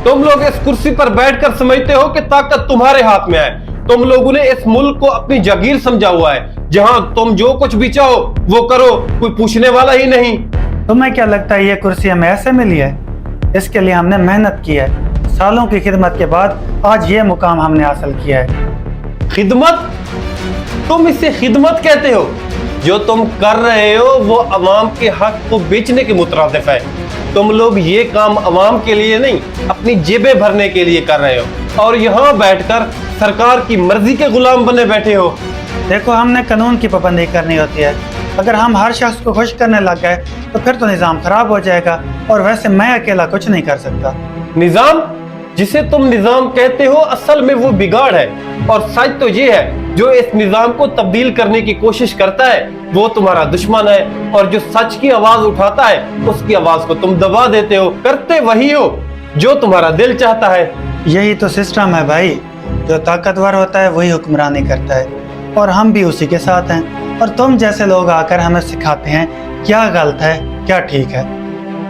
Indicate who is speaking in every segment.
Speaker 1: तुम लोग इस कुर्सी पर बैठकर समझते हो कि ताकत तुम्हारे हाथ में है। तुम लोगों ने इस मुल्क को अपनी जागीर समझा हुआ है, जहां तुम जो कुछ भी चाहो वो करो, कोई पूछने वाला ही नहीं।
Speaker 2: तुम्हें क्या लगता है ये कुर्सी हमें ऐसे मिली है? इसके लिए हमने मेहनत की है, सालों की खिदमत के बाद आज ये मुकाम हमने हासिल किया है।
Speaker 1: खिदमत? तुम इसे खिदमत कहते हो? जो तुम कर रहे हो वो अवाम के हक को बेचने के मुतरादिफ है। तुम लोग ये काम अवाम के लिए नहीं, अपनी जेबें भरने के लिए कर रहे हो और यहाँ बैठकर सरकार की मर्जी के गुलाम बने बैठे हो।
Speaker 2: देखो, हमने कानून की पाबंदी करनी होती है। अगर हम हर शख्स को खुश करने लग गए तो फिर तो निज़ाम खराब हो जाएगा, और वैसे मैं अकेला कुछ नहीं कर सकता।
Speaker 1: निजाम? जिसे तुम निजाम कहते हो असल में वो बिगाड़ है, और सच तो ये है जो इस निजाम को तब्दील करने की कोशिश करता है वो तुम्हारा दुश्मन है, और जो सच की आवाज उठाता है उसकी आवाज को तुम दबा देते हो। करते वही हो जो तुम्हारा दिल चाहता है।
Speaker 2: यही तो सिस्टम है भाई, जो ताकतवर होता है वही हुक्मरानी करता है, और हम भी उसी के साथ हैं। और तुम जैसे लोग आकर हमें सिखाते हैं क्या गलत है क्या ठीक है।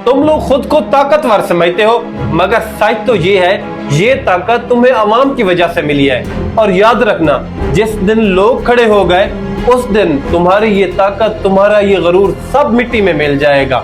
Speaker 1: तुम लोग खुद को ताकतवर समझते हो, मगर सच तो ये है ये ताकत तुम्हें अवाम की वजह से मिली है। और याद रखना, जिस दिन लोग खड़े हो गए उस दिन तुम्हारी ये ताकत, तुम्हारा ये गरूर सब मिट्टी में मिल जाएगा।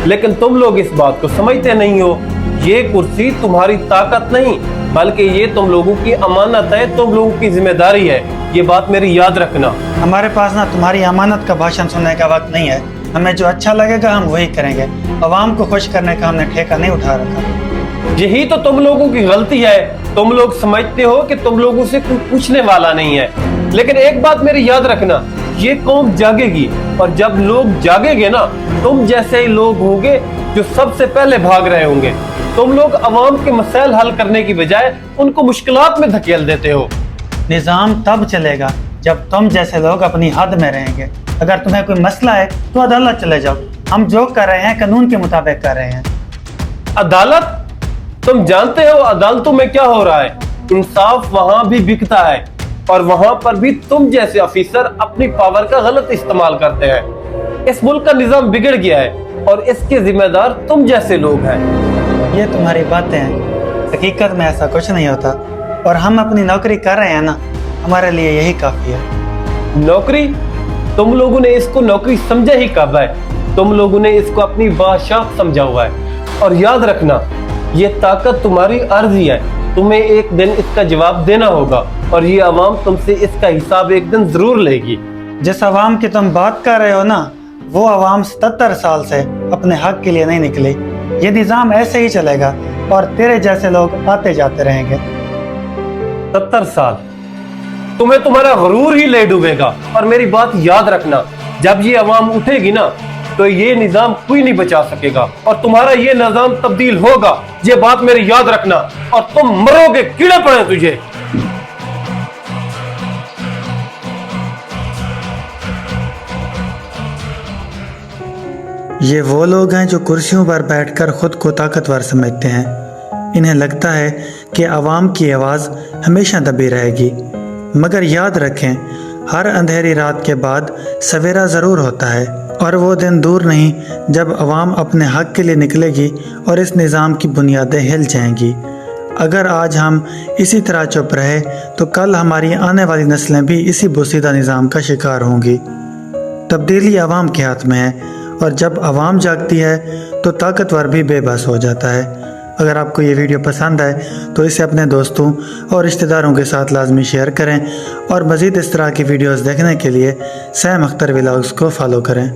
Speaker 1: लेकिन तुम लोग इस बात को समझते नहीं हो। ये कुर्सी तुम्हारी ताकत नहीं बल्कि ये तुम लोगों की अमानत है, तुम लोगों की जिम्मेदारी है। ये बात मेरी याद रखना।
Speaker 2: हमारे पास ना तुम्हारी अमानत का भाषण सुनने का वक्त नहीं है। हमें जो अच्छा लगेगा हम वही करेंगे। अवाम को खुश करने का हमने ठेका नहीं उठा रखा।
Speaker 1: यही तो तुम लोगों की गलती है। तुम लोग समझते हो कि तुम लोगों से कोई पूछने वाला नहीं है, लेकिन एक बात मेरी याद रखना, ये कौम जागेगी, और जब लोग जागेंगे ना, तुम जैसे ही लोग होंगे जो सबसे पहले भाग रहे होंगे। तुम लोग अवाम के मसाइल हल करने की बजाय उनको मुश्किलात में धकेल देते हो।
Speaker 2: निज़ाम तब चलेगा जब तुम जैसे लोग अपनी हद में रहेंगे। अगर तुम्हें कोई मसला है तो अदालत चले जाओ। हम जो कर रहे हैं कानून के मुताबिक कर रहे हैं।
Speaker 1: अदालत? तुम जानते हो अदालतों में क्या हो रहा है? इंसाफ वहां भी बिकता है, और वहां पर भी तुम जैसे ऑफिसर अपनी पावर का गलत इस्तेमाल करते हैं। इस मुल्क का निजाम बिगड़ गया है और इसके जिम्मेदार तुम जैसे लोग हैं।
Speaker 2: ये तुम्हारी बातें हैं, हकीकत में ऐसा कुछ नहीं होता, और हम अपनी नौकरी कर रहे हैं ना, हमारे लिए यही काफी है।
Speaker 1: नौकरी? तुम लोगों ने इसको नौकरी समझा ही कब है? तुम लोगों ने इसको अपनी बादशाह समझा हुआ है। और याद रखना, ये ताकत तुम्हारी अर्जी है, तुम्हें एक दिन इसका जवाब देना होगा, और ये अवाम तुमसे इसका हिसाब एक दिन जरूर लेगी।
Speaker 2: जिस अवाम की तुम बात कर रहे हो ना, वो अवाम 77 साल से अपने हक के लिए नहीं निकली। ये निज़ाम ऐसे ही चलेगा और तेरे जैसे लोग आते जाते रहेंगे।
Speaker 1: 70 साल? तुम्हें तुम्हारा गरूर ही ले डूबेगा। और मेरी बात याद रखना, जब ये अवाम उठेगी ना तो ये निजाम कोई नहीं बचा सकेगा, और तुम्हारा ये निजाम तब्दील होगा। ये बात मेरी याद रखना, और तुम मरोगे, कीड़े पड़े तुझे।
Speaker 2: ये वो लोग हैं जो कुर्सियों पर बैठकर खुद को ताकतवर समझते हैं। इन्हें लगता है कि अवाम की आवाज़ हमेशा दबी रहेगी, मगर याद रखें, हर अंधेरी रात के बाद सवेरा ज़रूर होता है, और वो दिन दूर नहीं जब अवाम अपने हक के लिए निकलेगी और इस निज़ाम की बुनियादें हिल जाएंगी। अगर आज हम इसी तरह चुप रहे तो कल हमारी आने वाली नस्लें भी इसी बोसीदा निज़ाम का शिकार होंगी। तब्दीली अवाम के हाथ में है, और जब अवाम जागती है तो ताकतवर भी बेबस हो जाता है। अगर आपको ये वीडियो पसंद आए तो इसे अपने दोस्तों और रिश्तेदारों के साथ लाजमी शेयर करें, और मज़ीद इस तरह की वीडियोस देखने के लिए सैम अख्तर व्लॉग्स को फॉलो करें।